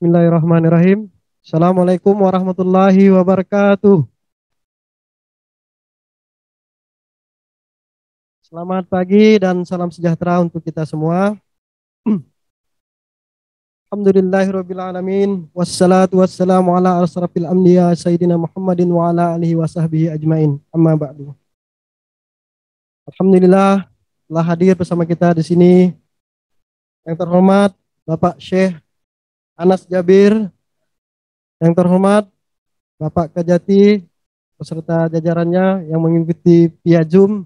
Bismillahirrahmanirrahim. Assalamualaikum warahmatullahi wabarakatuh. Selamat pagi dan salam sejahtera untuk kita semua. Alhamdulillahirrabbilalamin. Wassalatu wassalamu ala asrafil anbiya Sayyidina Muhammadin wa ala alihi wa sahbihi ajmain. Amma ba'du. Alhamdulillah telah hadir bersama kita di sini yang terhormat Bapak Syekh Anas Jabir, yang terhormat Bapak Kajati beserta jajarannya yang mengikuti via Zoom,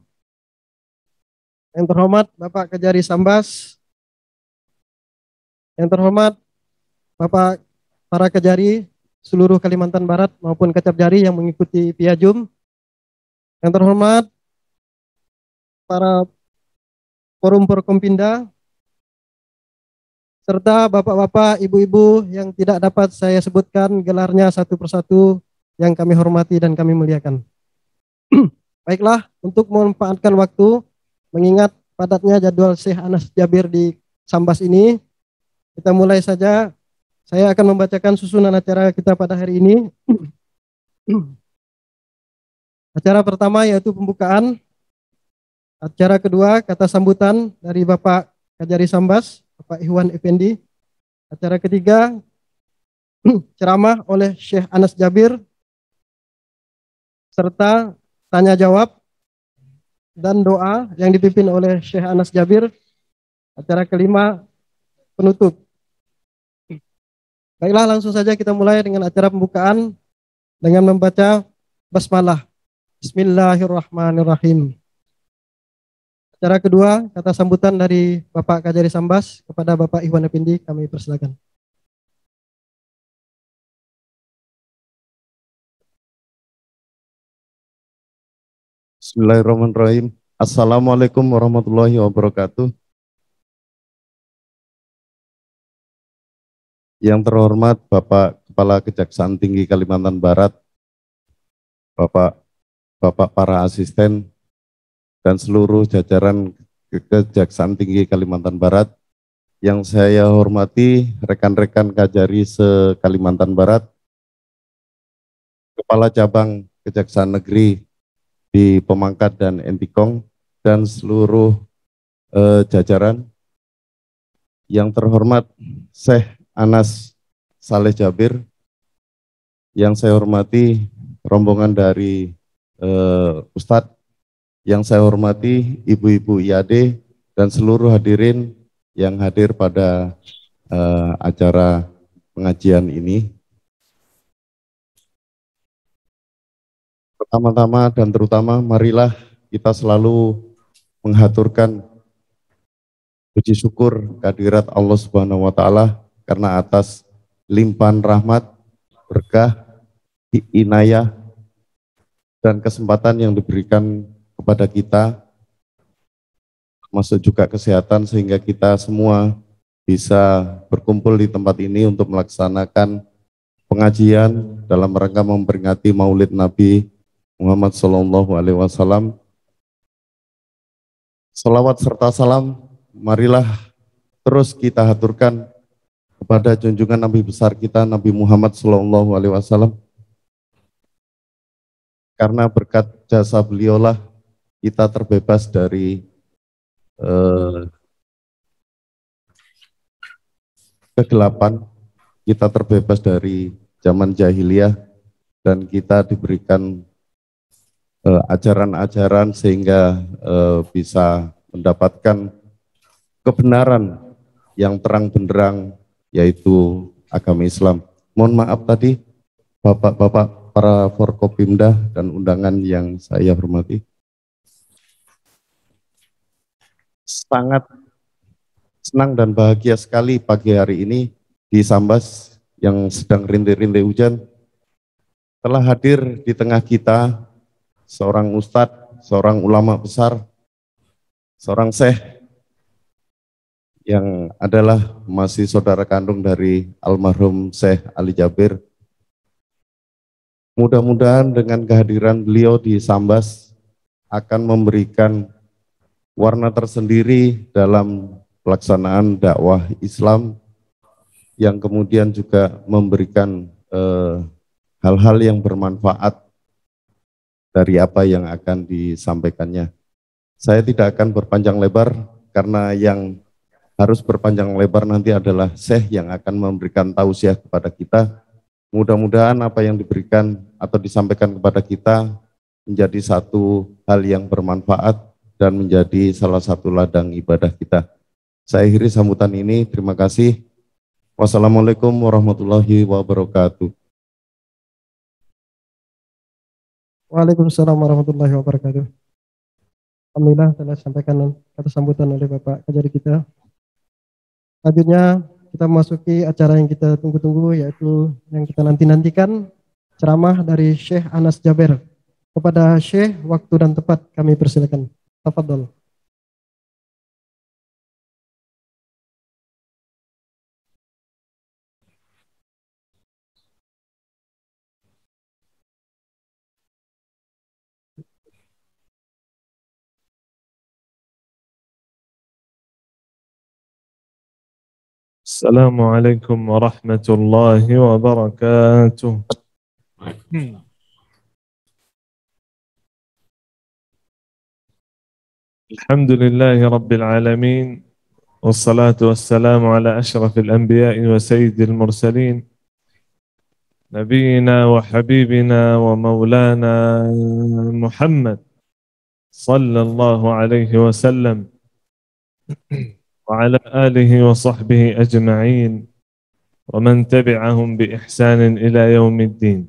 yang terhormat Bapak Kajari Sambas, yang terhormat Bapak para Kajari seluruh Kalimantan Barat maupun Kecap Jari yang mengikuti via Zoom, yang terhormat para forum Forkompinda, serta bapak-bapak, ibu-ibu yang tidak dapat saya sebutkan gelarnya satu persatu yang kami hormati dan kami muliakan. Baiklah, untuk memanfaatkan waktu, mengingat padatnya jadwal Syekh Anas Jabir di Sambas ini, kita mulai saja. Saya akan membacakan susunan acara kita pada hari ini. Acara pertama yaitu pembukaan. Acara kedua kata sambutan dari Bapak Kajari Sambas, Bapak Ikhwan Effendi. Acara ketiga ceramah oleh Syekh Anas Jabir serta tanya jawab dan doa yang dipimpin oleh Syekh Anas Jabir. Acara kelima penutup. Baiklah, langsung saja kita mulai dengan acara pembukaan dengan membaca basmalah. Bismillahirrahmanirrahim. Acara kedua, kata sambutan dari Bapak Kajari Sambas kepada Bapak Ikhwan Effendi, kami persilakan. Bismillahirrahmanirrahim. Assalamualaikum warahmatullahi wabarakatuh. Yang terhormat Bapak Kepala Kejaksaan Tinggi Kalimantan Barat, Bapak para asisten, dan seluruh jajaran Kejaksaan Tinggi Kalimantan Barat, yang saya hormati rekan-rekan Kajari se-Kalimantan Barat, Kepala Cabang Kejaksaan Negeri di Pemangkat dan Entikong, dan seluruh jajaran. Yang terhormat Syekh Anas Saleh Jabir, yang saya hormati rombongan dari Ustadz, yang saya hormati ibu-ibu IAD dan seluruh hadirin yang hadir pada acara pengajian ini. Pertama-tama dan terutama marilah kita selalu menghaturkan puji syukur kehadirat Allah Subhanahu wa taala karena atas limpahan rahmat, berkah, inayah dan kesempatan yang diberikan kepada kita, termasuk juga kesehatan, sehingga kita semua bisa berkumpul di tempat ini untuk melaksanakan pengajian dalam rangka memperingati Maulid Nabi Muhammad SAW. Salawat serta salam marilah terus kita haturkan kepada junjungan Nabi besar kita, Nabi Muhammad SAW, karena berkat jasa beliaulah kita terbebas dari kegelapan, kita terbebas dari zaman jahiliyah, dan kita diberikan ajaran-ajaran sehingga bisa mendapatkan kebenaran yang terang benderang, yaitu agama Islam. Mohon maaf tadi Bapak-bapak para Forkopimda dan undangan yang saya hormati. Sangat senang dan bahagia sekali pagi hari ini di Sambas yang sedang rintih-rintih hujan telah hadir di tengah kita seorang ustadz, seorang ulama besar, seorang syekh yang adalah masih saudara kandung dari almarhum Syekh Ali Jabir. Mudah-mudahan dengan kehadiran beliau di Sambas akan memberikan warna tersendiri dalam pelaksanaan dakwah Islam yang kemudian juga memberikan hal-hal yang bermanfaat dari apa yang akan disampaikannya. Saya tidak akan berpanjang lebar karena yang harus berpanjang lebar nanti adalah Syekh yang akan memberikan tausiah kepada kita. Mudah-mudahan apa yang diberikan atau disampaikan kepada kita menjadi satu hal yang bermanfaat dan menjadi salah satu ladang ibadah kita. Saya akhiri sambutan ini, terima kasih. Wassalamualaikum warahmatullahi wabarakatuh. Waalaikumsalam warahmatullahi wabarakatuh. Alhamdulillah telah disampaikan kata sambutan oleh Bapak Kajari kita. Selanjutnya kita memasuki acara yang kita tunggu-tunggu, yaitu yang kita nanti-nantikan, ceramah dari Syekh Anas Jaber. Kepada Syekh, waktu dan tempat kami persilakan. Tafadhol. السلام عليكم ورحمة الله وبركاته. الحمد لله رب العالمين، والصلاة والسلام على أشرف الأنبياء وسيد المرسلين، نبينا وحبيبنا ومولانا محمد صلى الله عليه وسلم وعلى آله وصحبه أجمعين ومن تبعهم بإحسان إلى يوم الدين.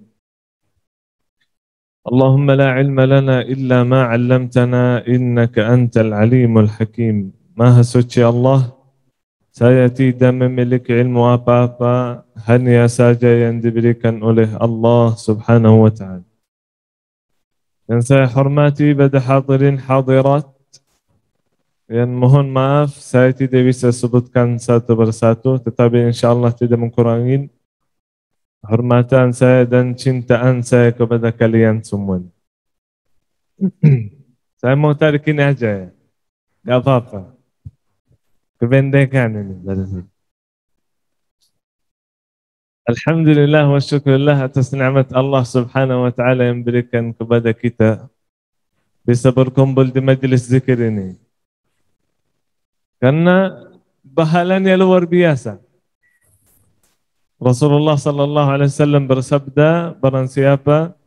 اللهم لا علم لنا إلا ما علمتنا إنك أنت العليم الحكيم. Maha suci Allah, saya tidak memiliki ilmu apa-apa, hanya saja yang diberikan oleh Allah Subhanahu wa Ta'ala. Yang saya hormati pada hadirin hadirat, yang mohon maaf saya tidak bisa sebutkan satu persatu, tetapi insyaAllah tidak mengurangi hormatan saya dan cintaan saya kepada kalian semua. Saya mau tarik ini aja ya, gak apa-apa. Kependekan ini. Alhamdulillah wa syukurillah atas nikmat Allah Subhanahu wa Ta'ala yang berikan kepada kita bisa berkumpul di majlis zikir ini. Karena pahalanya luar biasa. Rasulullah sallallahu alaihi wasallam bersabda, barang siapa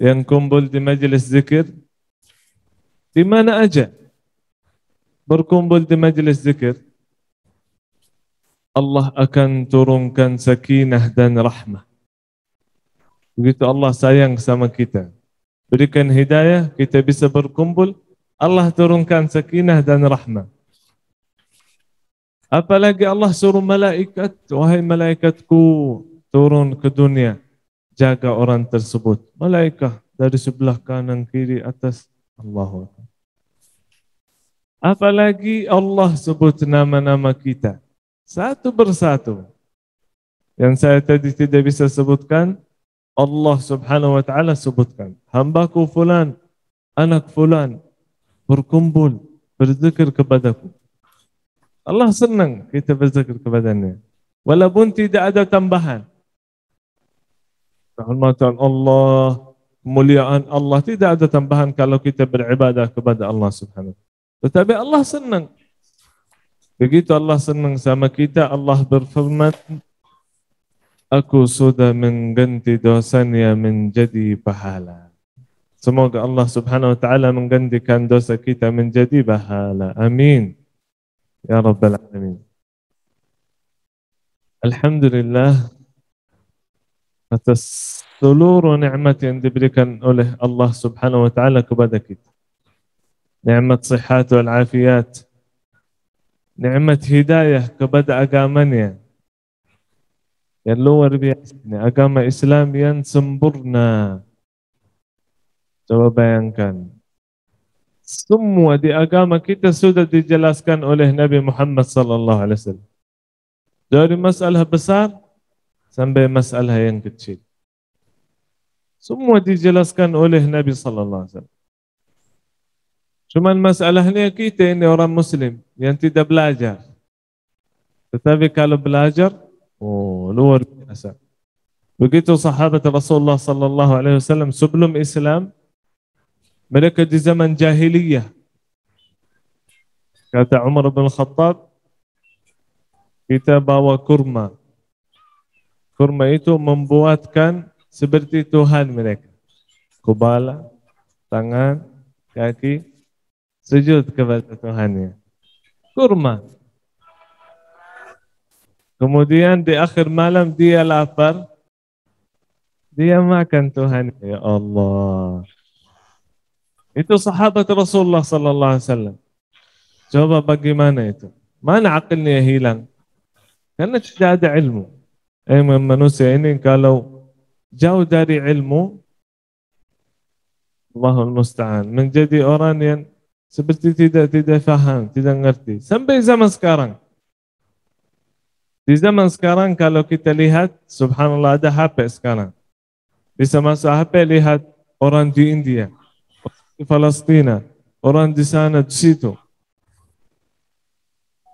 yang kumpul di majlis zikir di mana aja, berkumpul di majlis zikir, Allah akan turunkan sakinah dan rahmah. Begitu Allah sayang sama kita, berikan hidayah, kita bisa berkumpul, Allah turunkan sakinah dan rahmah. Apalagi Allah suruh malaikat, wahai malaikatku, turun ke dunia, jaga orang tersebut. Malaikat dari sebelah kanan, kiri, atas. Allahu Akbar. Apalagi Allah sebut nama-nama kita satu persatu. Yang saya tadi tidak bisa sebutkan, Allah Subhanahu wa Ta'ala sebutkan. Hambaku fulan, anak fulan, berkumpul, berzikir kepadaku. Allah senang kita berzikir kepadanya. Walaupun tidak ada tambahan. Kehormatan Allah, kemuliaan Allah, tidak ada tambahan kalau kita beribadah kepada Allah Subhanahu. Tetapi Allah senang. Begitu Allah senang sama kita, Allah berfirman, aku sudah mengganti dosanya menjadi pahala. Semoga Allah Subhanahu wa Ta'ala menggantikan dosa kita menjadi pahala. Amin. Ya Rabbal Alamin. Alhamdulillah atas seluruh nikmat yang diberikan oleh Allah Subhanahu wa Ta'ala kepada kita. Nikmat sihat wal afiat, nikmat hidayah kepada agamanya yang luar biasa, agama Islam yang sempurna. Coba bayangkan, semua di agama kita sudah dijelaskan oleh Nabi Muhammad sallallahu alaihi wasallam. Dari masalah besar sampai masalah yang kecil. Semua dijelaskan oleh Nabi sallallahu alaihi wasallam. Cuman masalahnya kita ini orang muslim yang tidak belajar. Tetapi kalau belajar, Oh, luar biasa. Begitu sahabat Rasulullah sallallahu alaihi wasallam sebelum Islam, mereka di zaman jahiliyah. Kata Umar bin Khattab, kita bawa kurma. Kurma itu membuatkan seperti Tuhan mereka. Kepala, tangan, kaki, sujud kepada Tuhannya. Kurma. Kemudian di akhir malam dia lapar, dia makan Tuhan. Ya Allah. Itu sahabat Rasulullah sallallahu alaihi wasallam. Coba bagaimana itu? Mana akalnya hilang? Karena tidak ada ilmu. Manusia ini kalau jauh dari ilmu, Allahul Musta'an, menjadi orang yang seperti tidak faham, tidak ngerti. Sampai zaman sekarang. Di zaman sekarang kalau kita lihat, subhanallah ada HP sekarang. Bisa masuk HP lihat orang di India, di Palestina, orang di sana, di situ.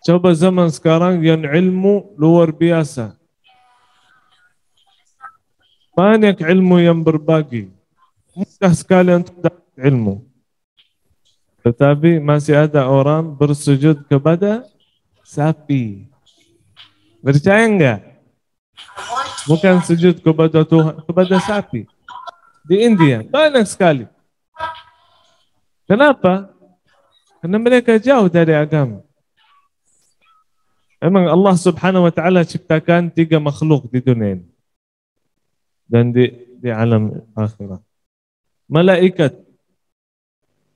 Coba zaman sekarang yang ilmu luar biasa. Banyak ilmu yang berbagi. Mudah sekali untuk dapat ilmu. Tetapi masih ada orang bersujud kepada sapi. Percaya enggak? Bukan sujud kepada Tuhan, kepada sapi. Di India banyak sekali. Kenapa? Karena mereka jauh dari agama. Memang Allah Subhanahu wa taala ciptakan 3 makhluk di dunia ini. Dan di alam akhirat. Malaikat.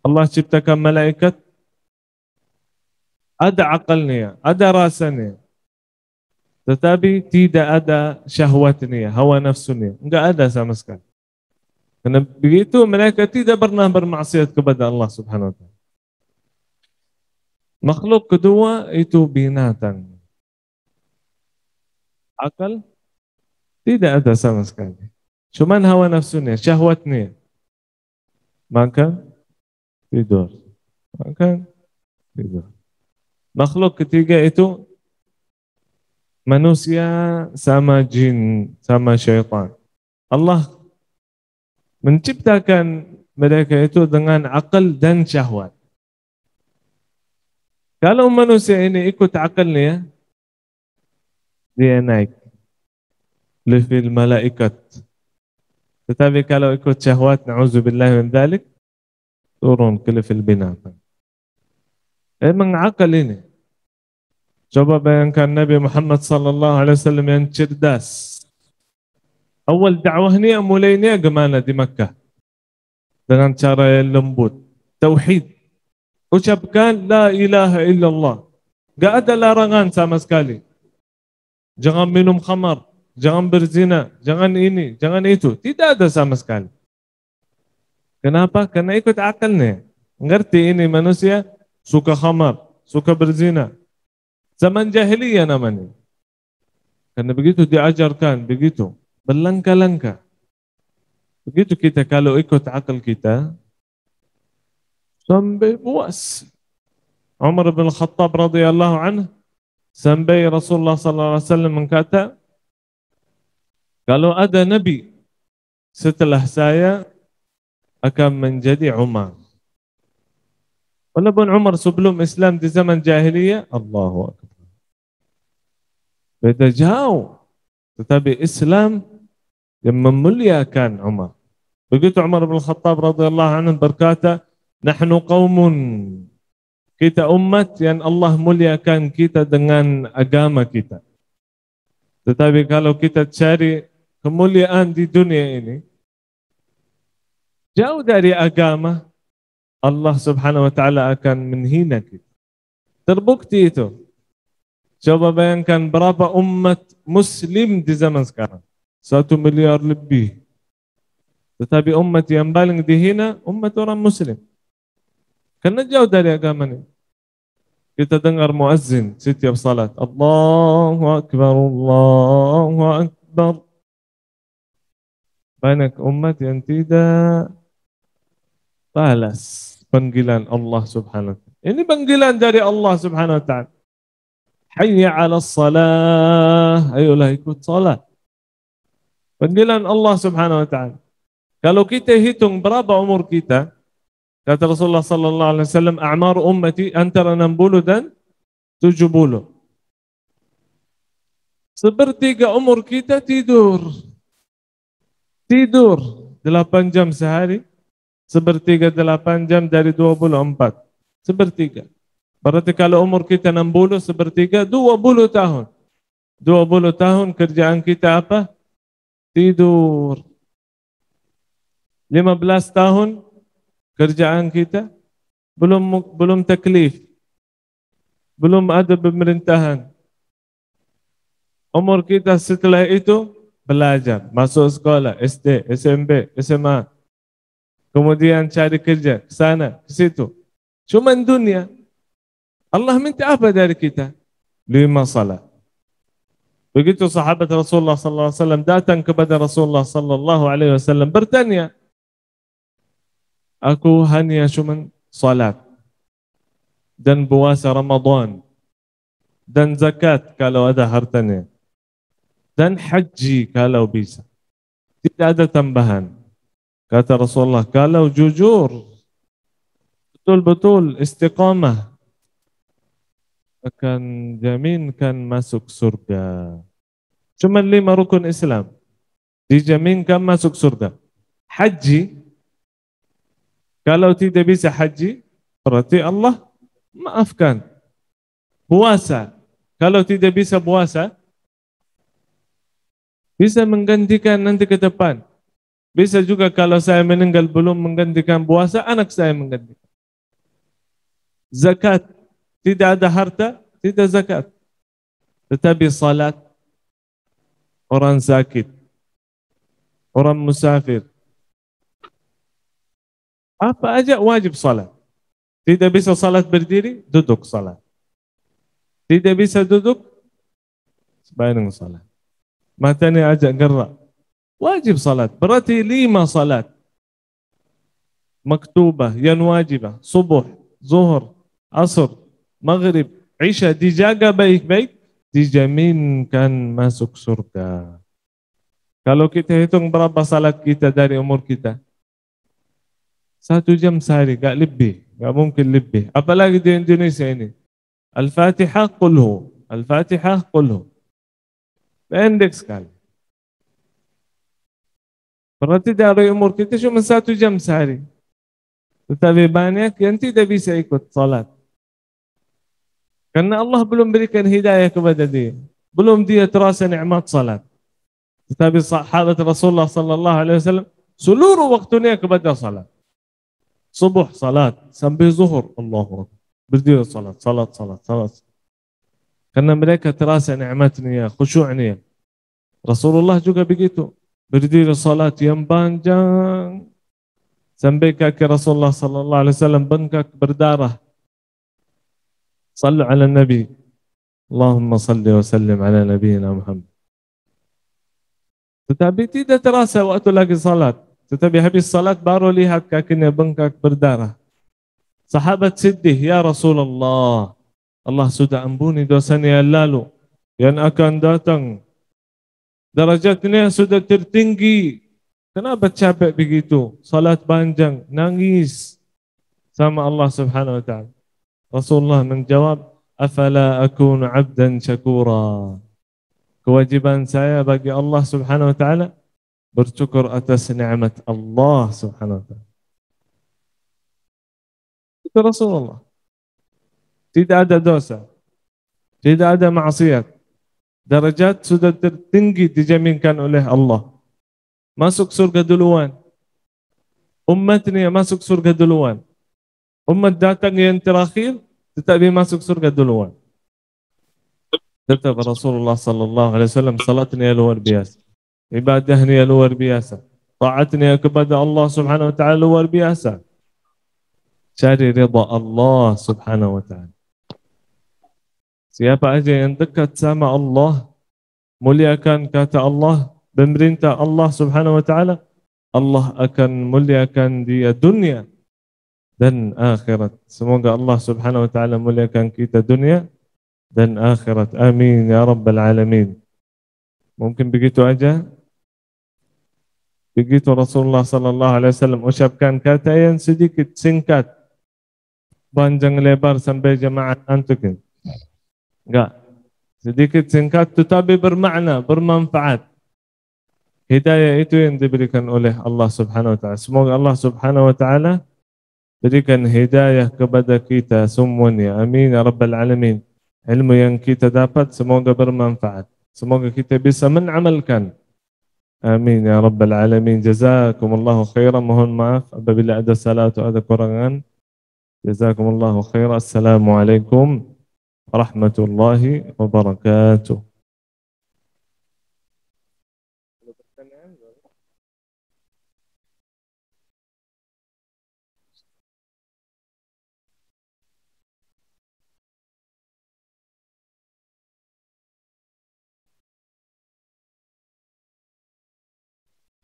Allah ciptakan malaikat, ada akalnya, ada rasanya. Tetapi tidak ada syahwatnya, hawa nafsunya. Enggak ada sama sekali. Karena begitu mereka tidak pernah bermaksiat kepada Allah Subhanahu wa taala. Makhluk kedua itu binatang. Akal tidak ada sama sekali. Cuman hawa nafsunya, syahwatnya. Maka tidur. Maka tidur. Makhluk ketiga itu manusia sama jin, sama syaitan. Allah menciptakan mereka itu dengan akal dan syahwat. Kalau manusia ini ikut akalnya, dia naik level malaikat. Tetapi kalau ikut syahwat, na'udzubillah min dzalik, turun ke level binatang. Memang akal ini. Coba bayangkan Nabi Muhammad sallallahu alaihi wasallam yang cerdas. Awal dakwahnya mulainya gimana di Makkah? Dengan cara yang lembut. Tauhid. Ucapkan la ilaha illallah. Gak ada larangan sama sekali. Jangan minum khamar, jangan berzina, jangan ini, jangan itu. Tidak ada sama sekali. Kenapa? Karena ikut akalnya. Ngerti ini manusia suka khamar, suka berzina. Zaman jahiliyah namanya. Karena begitu diajarkan, begitu. Berlangkah-langkah. Begitu kita kalau ikut akal kita, sampai puas. Umar bin Khattab radhiyallahu anhu, sampai Rasulullah sallallahu alaihi wasallam berkata, kalau ada nabi setelah saya akan menjadi Umar. Walaupun Umar sebelum Islam di zaman jahiliyah, Allahu Akbar. Beda jauh. Tetapi Islam yang memuliakan Umar. Begitu Umar bin Khattab radhiyallahu anhu berkata, nahnu qaumun, kita umat yang Allah muliakan kita dengan agama kita. Tetapi kalau kita cari kemuliaan di dunia ini, jauh dari agama, Allah Subhanahu wa taala akan menghina kita. Terbukti itu. Coba bayangkan berapa umat muslim di zaman sekarang. 1 miliar lebih. Tetapi umat yang paling dihina, umat orang muslim. Karena jauh dari agama ini. Kita dengar muazzin setiap salat. Allahu Akbar, Allahu Akbar. Banyak umat yang tidak balas panggilan Allah Subhanahu wa ta'ala. Ini panggilan dari Allah Subhanahu wa ta'ala. Hayya 'alas salah, ayolah ikut salat. Panggilan Allah Subhanahu wa taala. Kalau kita hitung berapa umur kita, kata Rasulullah sallallahu alaihi wasallam, a'mar ummati antara 60 dan 70. Sepertiga umur kita tidur. Tidur 8 jam sehari, sepertiga 8 jam dari 24. Sepertiga. Berarti kalau umur kita 60, sepertiga 20 tahun. 20 tahun kerjaan kita apa? Tidur. 15 tahun kerjaan kita belum taklif. Belum ada pemerintahan. Umur kita setelah itu belajar, masuk sekolah, SD, SMP, SMA. Kemudian cari kerja, ke sana, ke situ. Cuma dunia. Allah minta apa dari kita? 5 salat. Begitu sahabat Rasulullah sallallahu alaihi wasallam datang kepada Rasulullah sallallahu alaihi wasallam bertanya, aku hanya cuma salat dan puasa Ramadan dan zakat kalau ada hartanya dan haji kalau bisa. Tidak ada tambahan. Kata Rasulullah, kalau jujur, betul-betul istiqamah, akan jaminkan masuk surga. Cuma 5 rukun Islam dijaminkan masuk surga. Haji, kalau tidak bisa haji, berarti Allah maafkan. Puasa, kalau tidak bisa puasa, bisa menggantikan nanti ke depan. Bisa juga kalau saya meninggal belum menggantikan puasa, anak saya menggantikan. Zakat, tidak ada harta, tidak zakat. Tetapi salat, orang sakit, orang musafir, apa aja wajib salat. Tidak bisa salat berdiri, duduk salat. Tidak bisa duduk, sembahyang salat. Matanya ajak gerak, wajib salat. Berarti 5 salat maktubah yang wajibah, subuh, zuhur, asr, maghrib, isya, dijaga baik-baik, dijaminkan masuk surga. Kalau kita hitung berapa salat kita dari umur kita, 1 jam sehari, gak lebih, gak mungkin lebih. Apalagi di Indonesia ini, Al-Fatihah qulhu, Al-Fatihah qulhu, pendek sekali. Berarti dari umur kita cuma 1 jam sehari. Tetapi banyak yang tidak bisa ikut salat. Karena Allah belum berikan hidayah kepada dia. Belum dia terasa nikmat salat. Tetapi sahabat Rasulullah sallallahu alaihi wasallam seluruh waktunya kepada salat. Subuh salat sampai zuhur, Allahu Akbar. Berdiri salat, salat, salat, salat. Karena mereka terasa nikmatnya, khusyuknya. Rasulullah juga begitu. Berdiri salat yang panjang sampai kaki Rasulullah sallallahu alaihi wasallam bengkak berdarah. Sallu ala Nabi. Allahumma salli wa sallim ala nabiyina Muhammad. Tetapi tidak terasa waktu lagi salat. Tetapi habis salat baru lihat kakinya bengkak berdarah. Sahabat sedih, ya Rasulullah, Allah sudah ampuni dosanya yang lalu, yang akan datang. Derajatnya sudah tertinggi. Kenapa capek begitu? Salat panjang, nangis sama Allah Subhanahu wa taala. Rasulullah menjawab, afala akunu abdan syakura. Kewajiban saya bagi Allah Subhanahu wa taala bersyukur atas nikmat Allah Subhanahu wa taala. Itu Rasulullah. Tidak ada dosa, tidak ada maksiat. Darajat sudah tertinggi dijaminkan oleh Allah. Masuk surga duluan. Umatnya masuk surga duluan. Umat datang yang terakhir tetapi masuk surga duluan. Tetap Rasulullah sallallahu alaihi wasallam salatnya luar biasa. Ibadahnya luar biasa. Taatnya kepada Allah Subhanahu wa taala luar biasa. Cari ridha Allah Subhanahu wa taala. Siapa aja yang dekat sama Allah, muliakan kata Allah, pemerintah Allah Subhanahu wa taala, Allah akan muliakan dia dunia dan akhirat. Semoga Allah Subhanahu wa taala muliakan kita dunia dan akhirat. Amin ya rabbal alamin. Mungkin begitu aja. Begitu Rasulullah sallallahu alaihi wasallam ucapkan kata yang sedikit singkat, panjang lebar sampai jemaah antuk. Enggak. Sedikit singkat tetapi bermakna, bermanfaat. Hidayah itu yang diberikan oleh Allah Subhanahu wa taala. Semoga Allah Subhanahu wa taala berikan hidayah kepada kita semuanya. Amin ya rabbal alamin. Ilmu yang kita dapat semoga bermanfaat. Semoga kita bisa mengamalkan. Amin ya rabbal alamin. Jazakumullahu khairan. Mohon maaf apabila ada salah atau ada kurangan. Jazakumullahu khairan. Assalamualaikum warahmatullahi wabarakatuh.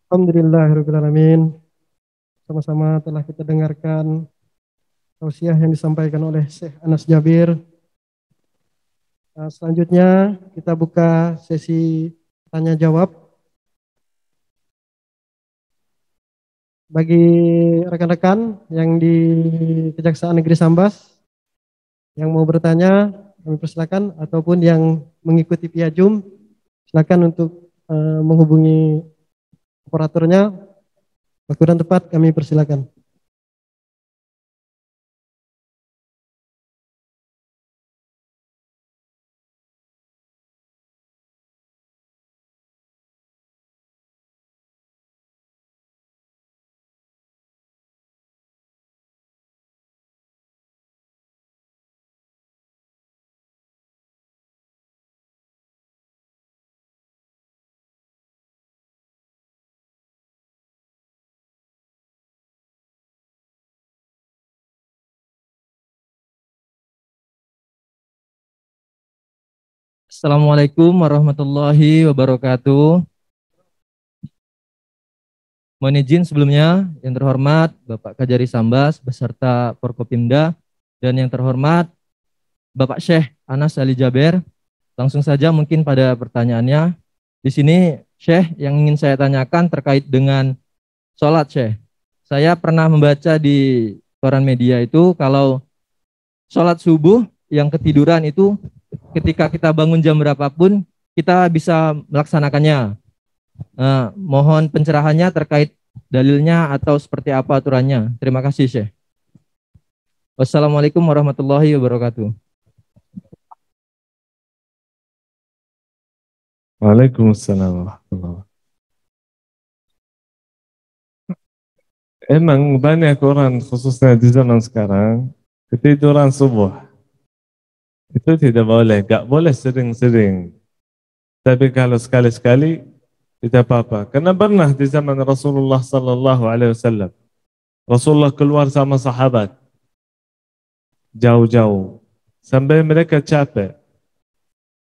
Alhamdulillahirrahmanirrahim. Sama-sama telah kita dengarkan tausiah yang disampaikan oleh Syekh Anas Jabir. Selanjutnya kita buka sesi tanya jawab. Bagi rekan-rekan yang di Kejaksaan Negeri Sambas yang mau bertanya, kami persilakan, ataupun yang mengikuti via Zoom, silakan untuk menghubungi operatornya. Waktu dan tempat kami persilakan. Assalamualaikum warahmatullahi wabarakatuh. Mohon izin sebelumnya yang terhormat Bapak Kajari Sambas beserta Forkopimda dan yang terhormat Bapak Syekh Anas Ali Jaber. Langsung saja mungkin pada pertanyaannya. Di sini Syekh yang ingin saya tanyakan terkait dengan sholat Syekh. Saya pernah membaca di koran media itu kalau sholat subuh yang ketiduran itu ketika kita bangun jam berapapun kita bisa melaksanakannya. Mohon pencerahannya terkait dalilnya atau seperti apa aturannya. Terima kasih Syekh. Wassalamualaikum warahmatullahi wabarakatuh. Waalaikumsalam warahmatullahi wabarakatuh. Emang banyak orang khususnya di zaman sekarang ketiduran subuh. Itu tidak boleh, gak boleh sering-sering. Tapi kalau sekali-sekali tidak apa-apa. Karena pernah di zaman Rasulullah sallallahu alaihi wasallam, Rasulullah keluar sama sahabat jauh-jauh sampai mereka capek.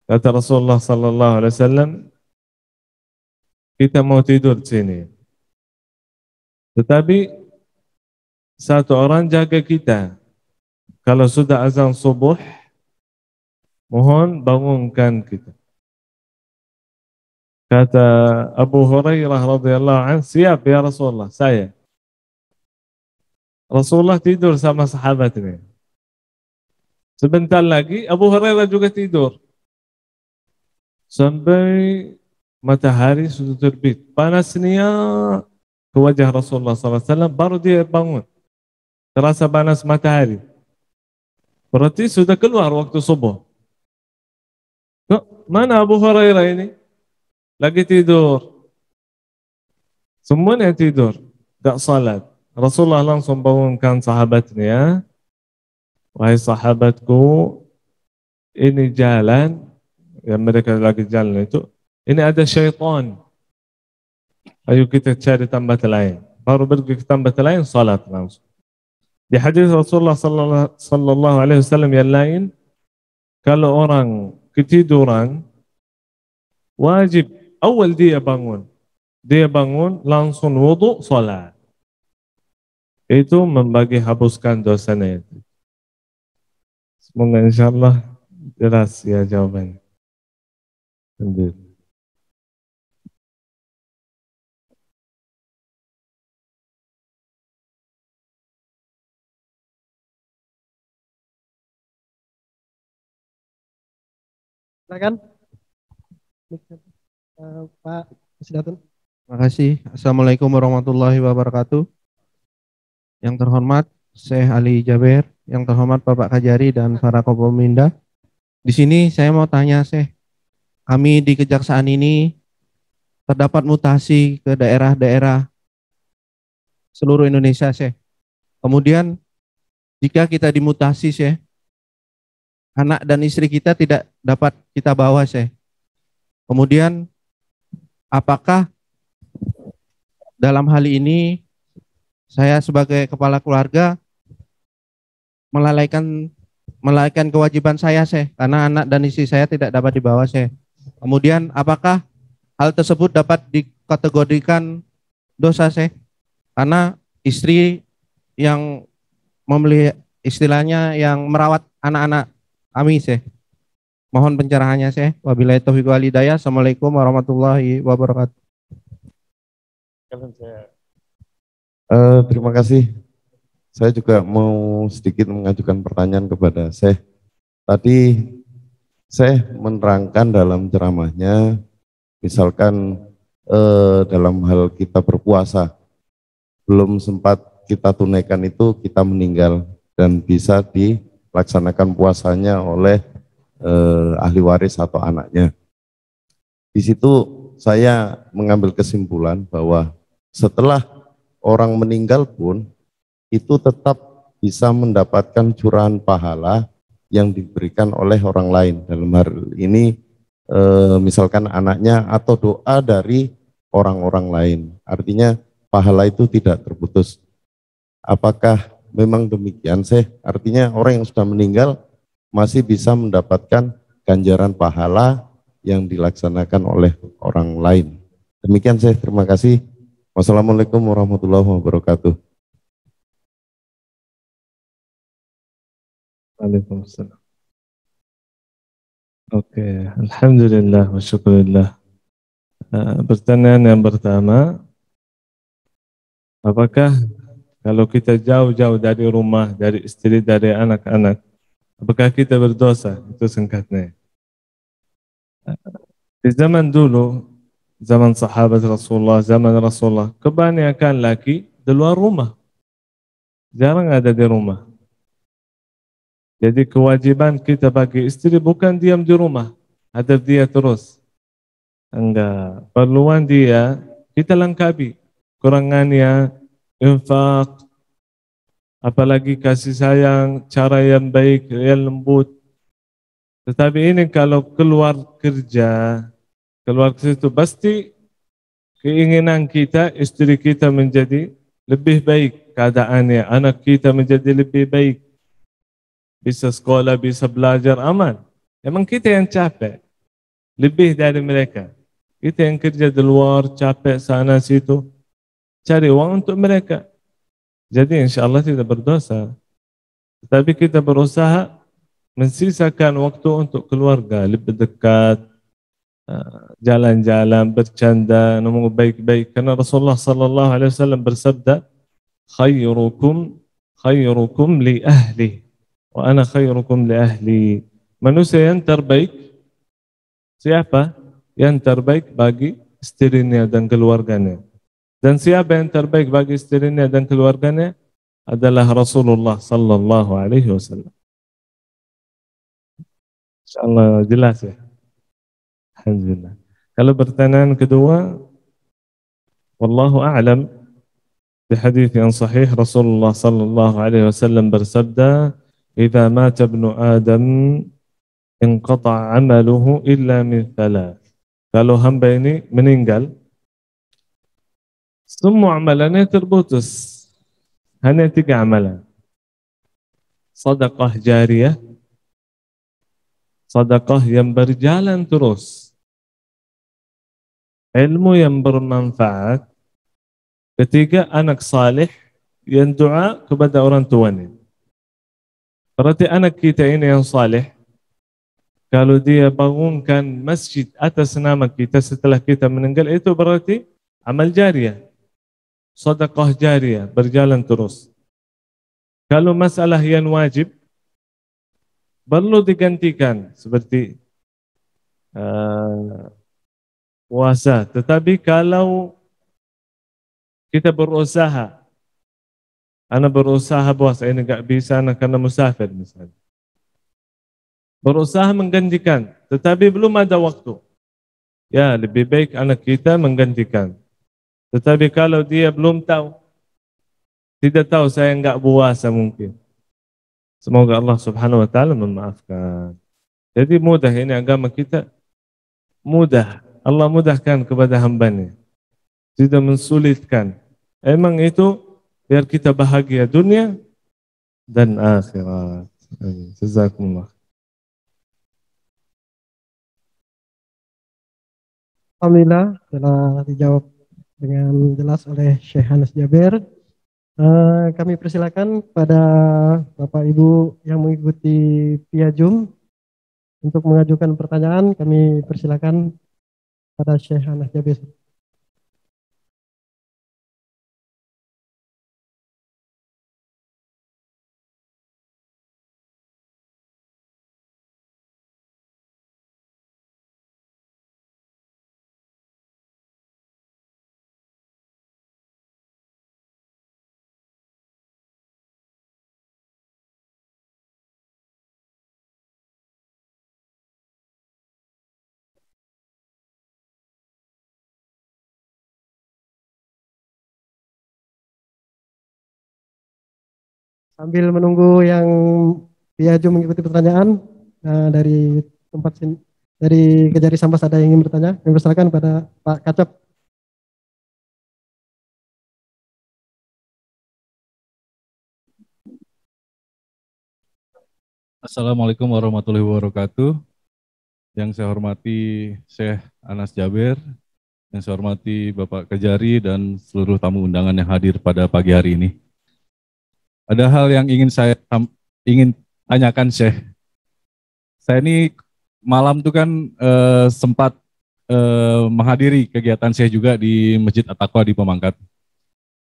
Kata Rasulullah sallallahu alaihi wasallam, kita mau tidur di sini. Tetapi satu orang jaga kita. Kalau sudah azan subuh, mohon bangunkan kita. Kata Abu Hurairah radhiyallahu anhu, siap ya Rasulullah, saya. Rasulullah tidur sama sahabat ini. Sebentar lagi Abu Hurairah juga tidur. Sampai matahari sudah terbit. Panasnya ke wajah Rasulullah SAW, baru dia bangun. Terasa panas matahari. Berarti sudah keluar waktu subuh. Mana Abu Hurairah ini? Lagi tidur. Semuanya tidur. Tak salat. Rasulullah langsung bangunkan sahabatnya. Wahai sahabatku, ini jalan. Yang mereka lagi jalan itu. Ini ada syaitan. Ayo kita cari tempat lain. Baru pergi ke tempat lain, salat langsung. Di hadis Rasulullah sallallahu alaihi wasallam yang lain, kalau orang ketiduran, wajib awal dia bangun. Dia bangun langsung wudu, salat. Itu membagi hapuskan dosanya itu. Semoga insyaallah Jelas ya jawabannya. Alhamdulillah. Silakan. Pak Sidatun. Terima kasih. Assalamualaikum warahmatullahi wabarakatuh. Yang terhormat Syekh Ali Jaber, yang terhormat Bapak Kajari dan para Koplominda. Di sini saya mau tanya Syekh, kami di Kejaksaan ini terdapat mutasi ke daerah-daerah seluruh Indonesia Syekh. Kemudian jika kita dimutasi Syekh, anak dan istri kita tidak dapat kita bawa Syekh. Kemudian apakah dalam hal ini saya sebagai kepala keluarga melalaikan kewajiban saya Syekh, karena anak dan istri saya tidak dapat dibawa Syekh. Kemudian apakah hal tersebut dapat dikategorikan dosa Syekh? Karena istri yang istilahnya yang merawat anak-anak kami Syekh. Mohon pencerahannya Syekh. Wabillahi taufiq wal hidayah. Assalamualaikum warahmatullahi wabarakatuh. Terima kasih. Saya juga mau sedikit mengajukan pertanyaan kepada Syekh. Tadi Syekh menerangkan dalam ceramahnya, misalkan dalam hal kita berpuasa, belum sempat kita tunaikan itu kita meninggal dan bisa dilaksanakan puasanya oleh ahli waris atau anaknya. Di situ saya mengambil kesimpulan bahwa setelah orang meninggal pun itu tetap bisa mendapatkan curahan pahala yang diberikan oleh orang lain. Dalam hal ini misalkan anaknya atau doa dari orang-orang lain. Artinya pahala itu tidak terputus. Apakah memang demikian Syekh? Artinya orang yang sudah meninggal masih bisa mendapatkan ganjaran pahala yang dilaksanakan oleh orang lain. Demikian Syekh, terima kasih. Wassalamualaikum warahmatullahi wabarakatuh. Waalaikumsalam. Oke, alhamdulillah wa syukurillah. Pertanyaan yang pertama, apakah kalau kita jauh-jauh dari rumah, dari istri, dari anak-anak, apakah kita berdosa? Itu singkatnya. Di zaman dulu, zaman sahabat Rasulullah, zaman Rasulullah, kebanyakan laki di luar rumah. Jarang ada di rumah. Jadi kewajiban kita bagi istri bukan diam di rumah, hadap dia terus. Enggak, perluan dia kita lengkapi. Kurangannya infak, apalagi kasih sayang, cara yang baik, yang lembut. Tetapi ini kalau keluar kerja, keluar ke situ pasti keinginan kita istri kita menjadi lebih baik keadaannya, anak kita menjadi lebih baik. Bisa sekolah, bisa belajar, aman. Emang kita yang capek, lebih dari mereka. Kita yang kerja di luar, capek sana situ, cari uang untuk mereka. Jadi insya Allah tidak berdosa. Tetapi kita berusaha mensisakan waktu untuk keluarga, lebih dekat, jalan-jalan, bercanda, ngomong baik-baik. Karena Rasulullah SAW bersabda, khairukum li ahli. Wa ana khairukum li ahli. Manusia yang terbaik siapa? Yang terbaik bagi istrinya dan keluarganya. Dan siapa yang terbaik bagi istrinya dan keluarganya? Adalah Rasulullah sallallahu alaihi wasallam. Insyaallah jelas ya. Alhamdulillah. Kalau pertanyaan kedua, wallahu a'lam, di hadis yang sahih Rasulullah sallallahu alaihi wasallam bersabda, "Idza mata ibnu Adam inqata 'amaluhu illa min thalath." Kalau hamba ini meninggal, semua amalannya terputus. Hanya 3 amalan. Sedekah jariyah, sedekah yang berjalan terus, ilmu yang bermanfaat, ketiga anak saleh yang doa kepada orang tuanya. Berarti anak kita ini yang saleh, Kalau dia bangunkan masjid atas nama kita setelah kita meninggal, itu berarti amal jariah, sedekah jariah, berjalan terus. Kalau masalah yang wajib, perlu digantikan seperti puasa. Tetapi kalau kita berusaha, anak berusaha puasa, ini enggak bisa anak karena musafir misalnya. Berusaha menggantikan, tetapi belum ada waktu. Ya, lebih baik anak kita menggantikan. Tetapi kalau dia belum tahu, tidak tahu, saya enggak puasa mungkin. Semoga Allah Subhanahu wa taala memaafkan. Jadi mudah, ini agama kita mudah. Allah mudahkan kepada hambanya. Tidak mensulitkan. Emang itu biar kita bahagia dunia dan akhirat. Jazakumullah. Alhamdulillah telah dijawab dengan jelas oleh Syekh Anas Jaber. Kami persilakan pada Bapak Ibu yang mengikuti via Zoom untuk mengajukan pertanyaan. Kami persilakan pada Syekh Anas Jaber. Sambil menunggu yang via Zoom mengikuti pertanyaan dari tempat sini, dari Kejari Sambas ada yang ingin bertanya, kami persilakan pada Pak Kacap. Assalamualaikum warahmatullahi wabarakatuh. Yang saya hormati Syekh Anas Jaber, yang saya hormati Bapak Kejari dan seluruh tamu undangan yang hadir pada pagi hari ini. Ada hal yang ingin saya tanyakan, Syekh. Saya ini malam itu kan sempat menghadiri kegiatan Syekh juga di Masjid At-Taqwa di Pemangkat.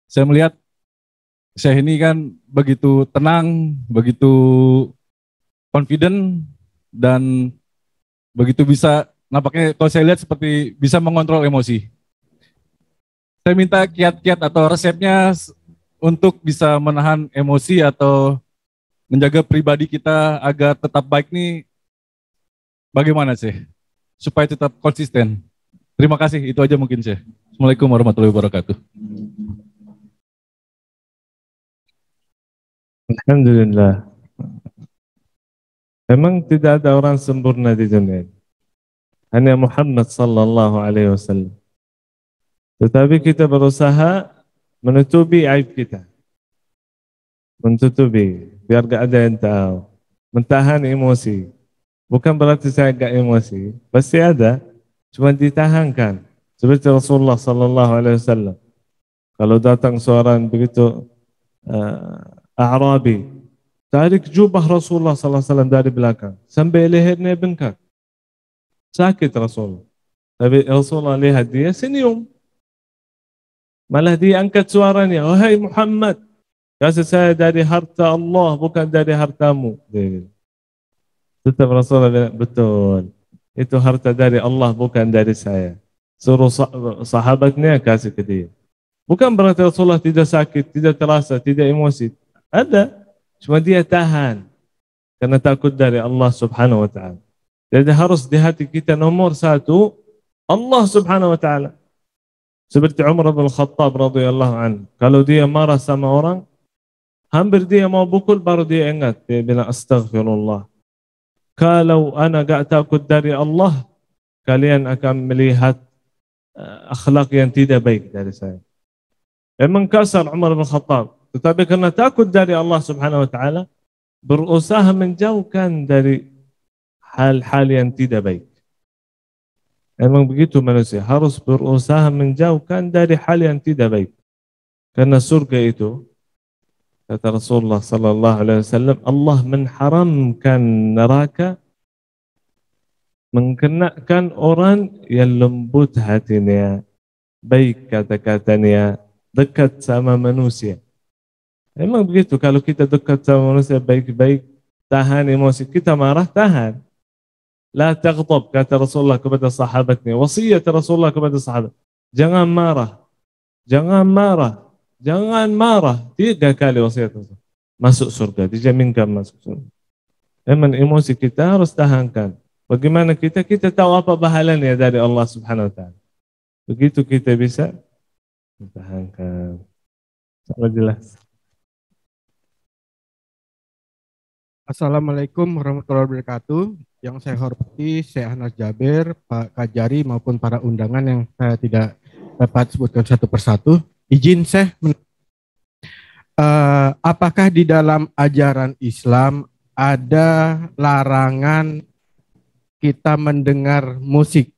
Saya melihat Syekh ini kan begitu tenang, begitu confident, dan begitu bisa, nampaknya kalau saya lihat seperti bisa mengontrol emosi. Saya minta kiat-kiat atau resepnya untuk bisa menahan emosi atau menjaga pribadi kita agar tetap baik nih, bagaimana sih? Supaya tetap konsisten. Terima kasih, itu aja mungkin sih. Assalamualaikum warahmatullahi wabarakatuh. Alhamdulillah. Memang tidak ada orang sempurna di dunia. Hanya Muhammad sallallahu alaihi wasallam. Tetapi kita berusaha menutupi aib kita. Menutupi, biar gak ada yang tahu. Mentahan emosi. Bukan berarti saya gak emosi. Pasti ada. Cuma ditahankan. Seperti Rasulullah sallallahu alaihi wasallam. Kalau datang seorang begitu A'rabi, tarik jubah Rasulullah sallallahu alaihi wasallam dari belakang sampai lehernya bengkak. Sakit Rasulullah. Tapi Rasulullah lihat dia senyum. Malah dia angkat suaranya, wahai Muhammad, kasih saya dari harta Allah, bukan dari hartamu. Tetap Rasulullah bilang, betul. Itu harta dari Allah, bukan dari saya. Suruh sahabatnya kasih ke dia. Bukan berarti Rasulullah tidak sakit, tidak terasa, tidak emosi. Ada, cuma dia tahan. Karena takut dari Allah subhanahu wa ta'ala. Jadi harus di hati kita nomor satu, Allah subhanahu wa ta'ala. Seperti Umar bin Khattab radhiyallahu anhu. Kalau dia marah sama orang, hampir dia mau pukul, baru dia ingat. Dia bilang astaghfirullah. Kalau ana gak takut dari Allah, kalian akan melihat akhlak yang tidak baik dari saya. Memang kasar Umar bin Khattab. Tetapi karena takut dari Allah subhanahu wa ta'ala, berusaha menjauhkan dari hal-hal yang tidak baik. Memang begitu manusia, harus berusaha menjauhkan dari hal yang tidak baik. Karena surga itu, kata Rasulullah sallallahu alaihi wasallam, Allah mengharamkan neraka Mengenakan orang yang lembut hatinya, baik kata-katanya, dekat sama manusia. Memang begitu, kalau kita dekat sama manusia baik-baik, tahan emosi, kita marah, tahan. La taghdab, kata Rasulullah kepada sahabatnya, wasiat Rasulullah kepada sahabat. Jangan marah, jangan marah, jangan marah. 3 kali wasiat Rasulullah. Masuk surga, dijaminkan masuk surga. Memang emosi kita harus tahankan. Bagaimana kita tahu apa pahalanya dari Allah Subhanahu wa taala. Begitu kita bisa tahankan. Sangat jelas. Assalamualaikum warahmatullahi wabarakatuh. Yang saya hormati Syekh Anas Jaber, Pak Kajari maupun para undangan yang saya tidak dapat sebutkan satu persatu. Izin Syekh, apakah di dalam ajaran Islam ada larangan kita mendengar musik?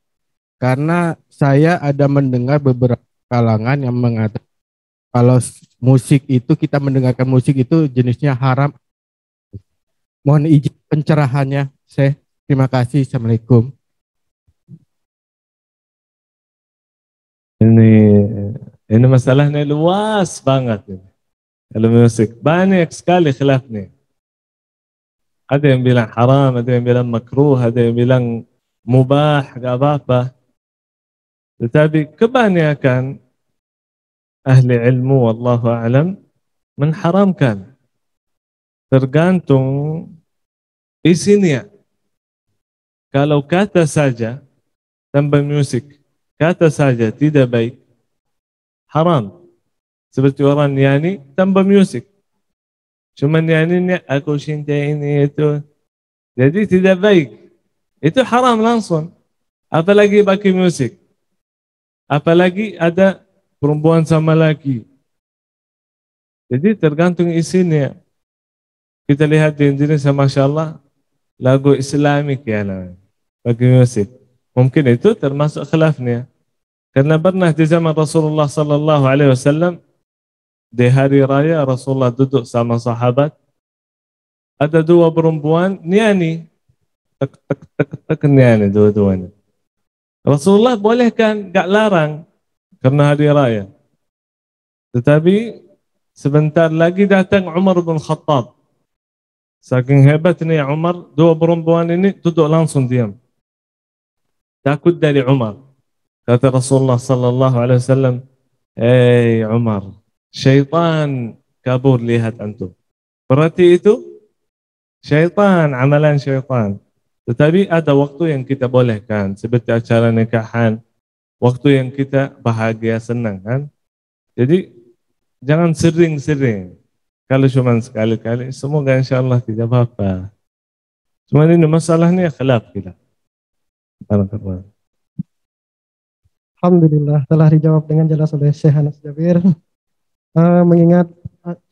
Karena saya ada mendengar beberapa kalangan yang mengatakan kalau musik itu, kita mendengarkan musik itu jenisnya haram. Mohon izin pencerahannya, Syekh. Terima kasih. Assalamualaikum. Ini masalahnya luas banget. Kalau musik banyak sekali khilafnya. Ada yang bilang haram, ada yang bilang makruh, ada yang bilang mubah, gak apa-apa. Tetapi kebanyakan ahli ilmu, wallahu a'lam, mengharamkan. Tergantung isinya. Kalau kata saja tanpa musik, kata saja tidak baik, haram. Seperti orang nyanyi tanpa musik. Cuma nyanyinya aku cinta ini itu. Jadi tidak baik. Itu haram langsung. Apalagi pakai musik. Apalagi ada perempuan sama laki. Jadi tergantung isinya. Kita lihat di Indonesia, Masya Allah, lagu Islamik ya, pakai musik. Mungkin itu termasuk khilafnya. Karena pernah di zaman Rasulullah sallallahu alaihi wasallam, di hari raya Rasulullah duduk sama sahabat, ada 2 perempuan nyanyi, tek tek tek tek nyanyi dua-duanya. Rasulullah bolehkan, gak larang karena hari raya. Tetapi sebentar lagi datang Umar bin Khattab. Saking hebatnya Umar, 2 perempuan ini duduk langsung diam. Takut dari Umar. Kata Rasulullah sallallahu alaihi wasallam, "Hey Umar, syaitan kabur lihat antum." Berarti itu syaitan, amalan syaitan. Tetapi ada waktu yang kita bolehkan, seperti acara nikahan, waktu yang kita bahagia, senang kan. Jadi jangan sering-sering. Kalau cuma sekali-kali, semoga insya Allah tidak apa-apa. Cuma ini masalahnya khilaf kita. Alhamdulillah telah dijawab dengan jelas oleh Syekh Anas Jabir. Mengingat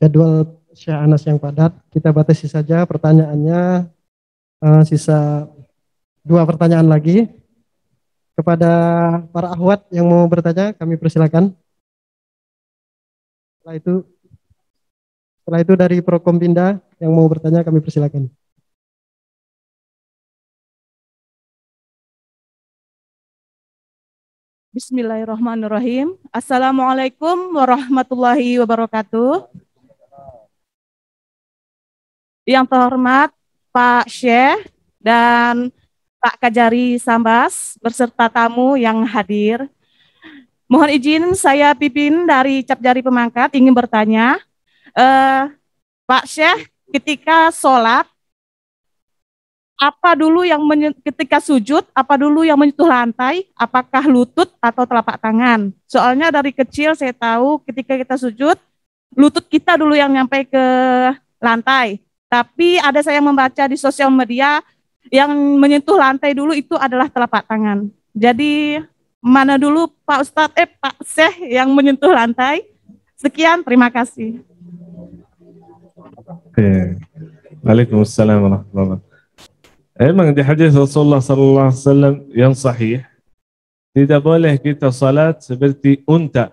jadwal Syekh Anas yang padat, kita batasi saja pertanyaannya. Sisa 2 pertanyaan lagi. Kepada para akhwat yang mau bertanya, kami persilakan. Setelah itu dari Prokompinda yang mau bertanya, kami persilakan. Bismillahirrahmanirrahim. Assalamualaikum warahmatullahi wabarakatuh. Yang terhormat Pak Syekh dan Pak Kajari Sambas beserta tamu yang hadir. Mohon izin saya Pipin dari Capjari Pemangkat ingin bertanya. Pak Syekh, ketika sholat, apa dulu yang ketika sujud, apa dulu yang menyentuh lantai, apakah lutut atau telapak tangan? Soalnya dari kecil saya tahu ketika kita sujud, lutut kita dulu yang nyampe ke lantai. Tapi ada saya membaca di sosial media, yang menyentuh lantai dulu itu adalah telapak tangan. Jadi mana dulu Pak Ustadz, Pak Syekh yang menyentuh lantai? Sekian, terima kasih. Waalaikumsalam warahmatullahi wabarakatuh. Memang di hadis Rasulullah sallallahu alaihi wasallam yang sahih, tidak boleh kita salat seperti unta.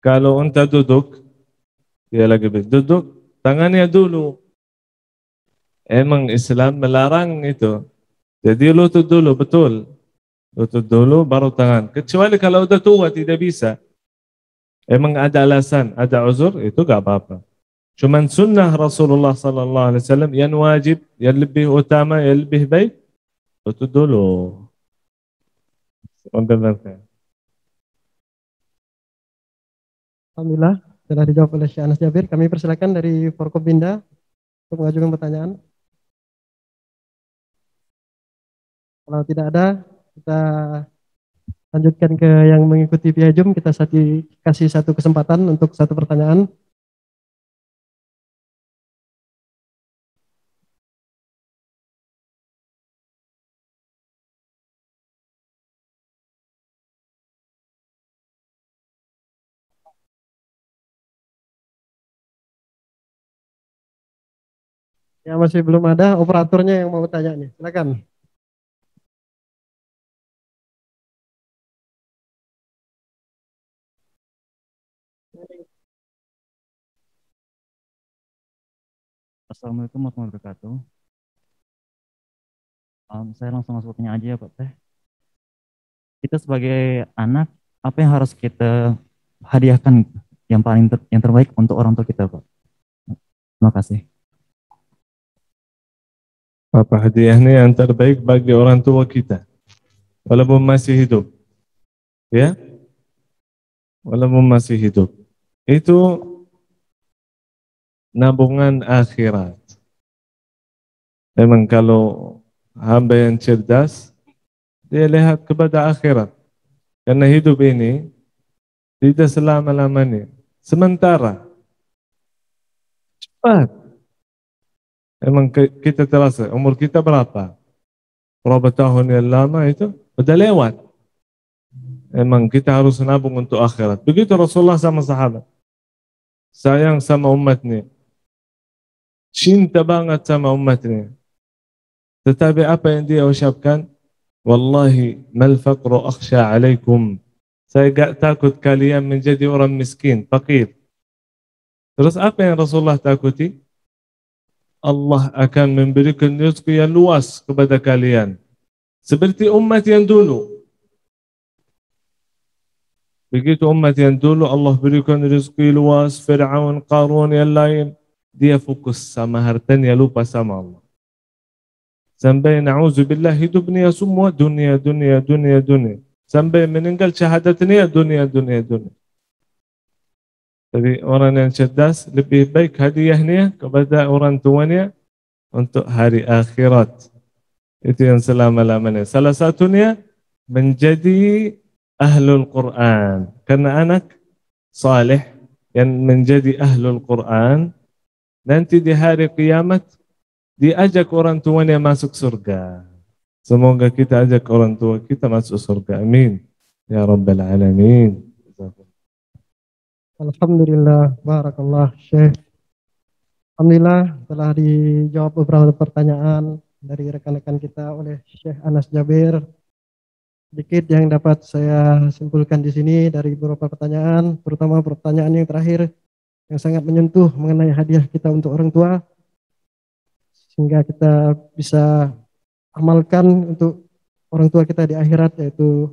Kalau unta duduk, dia lagi duduk, tangannya dulu. Emang Islam melarang itu. Jadi lutut dulu, betul. Lutut dulu baru tangan. Kecuali kalau udah tua tidak bisa. Emang ada alasan, ada uzur, itu gak apa-apa. Cuman sunnah Rasulullah sallallahu alaihi wasallam yang wajib, yang lebih utama, yang lebih baik, lutut dulu. Alhamdulillah telah dijawab oleh Syekh Anas Jabir. Kami persilakan dari Forkopimda untuk mengajukan pertanyaan. Kalau tidak ada, kita lanjutkan ke yang mengikuti via Zoom. Kita kasih satu kesempatan untuk satu pertanyaan. Ya masih belum ada operatornya yang mau tanya nih. Silakan. Assalamualaikum warahmatullahi wabarakatuh. Saya langsung masuk pertanyaan aja ya Pak Teh. Kita sebagai anak, apa yang harus kita hadiahkan yang yang terbaik untuk orang tua kita Pak? Terima kasih. Apa hadiahnya yang terbaik bagi orang tua kita? Walaupun masih hidup. Ya? Walaupun masih hidup. Itu nabungan akhirat. Memang kalau hamba yang cerdas, dia lihat kepada akhirat. Karena hidup ini tidak selama-lamanya. Sementara. Cepat. Memang kita terasa, umur kita berapa? Berapa tahun yang lama itu? Udah lewat. Memang kita harus nabung untuk akhirat. Begitu Rasulullah sama sahabat. Sayang sama umatnya. Cinta banget sama umatnya. Tetapi apa yang dia ucapkan? Wallahi mal faqru akhsha alaikum. Saya gak takut kalian menjadi orang miskin, fakir. Terus apa yang Rasulullah takuti? Allah akan memberikan rezeki yang luas kepada kalian. Seperti umat yang dulu. Begitu umat yang dulu Allah berikan rezeki luas, Fir'aun, Qarun, yang lain. Dia fokus sama hartanya, lupa sama Allah. Sampai na'udzubillah hidupnya semua dunia. Sampai meninggal syahadatnya dunia. Jadi orang yang cerdas lebih baik hadiahnya kepada orang tuanya untuk hari akhirat. Itu yang selama-lamanya. Salah satunya menjadi ahlul Quran. Karena anak saleh yang menjadi ahlul Quran nanti di hari kiamat diajak orang tuanya masuk surga. Semoga kita ajak orang tua kita masuk surga. Amin. Ya Rabbal Alamin. Alhamdulillah, barakallah Syekh. Alhamdulillah telah dijawab beberapa pertanyaan dari rekan-rekan kita oleh Syekh Anas Jabir. Sedikit yang dapat saya simpulkan di sini dari beberapa pertanyaan, terutama pertanyaan yang terakhir yang sangat menyentuh mengenai hadiah kita untuk orang tua, sehingga kita bisa amalkan untuk orang tua kita di akhirat, yaitu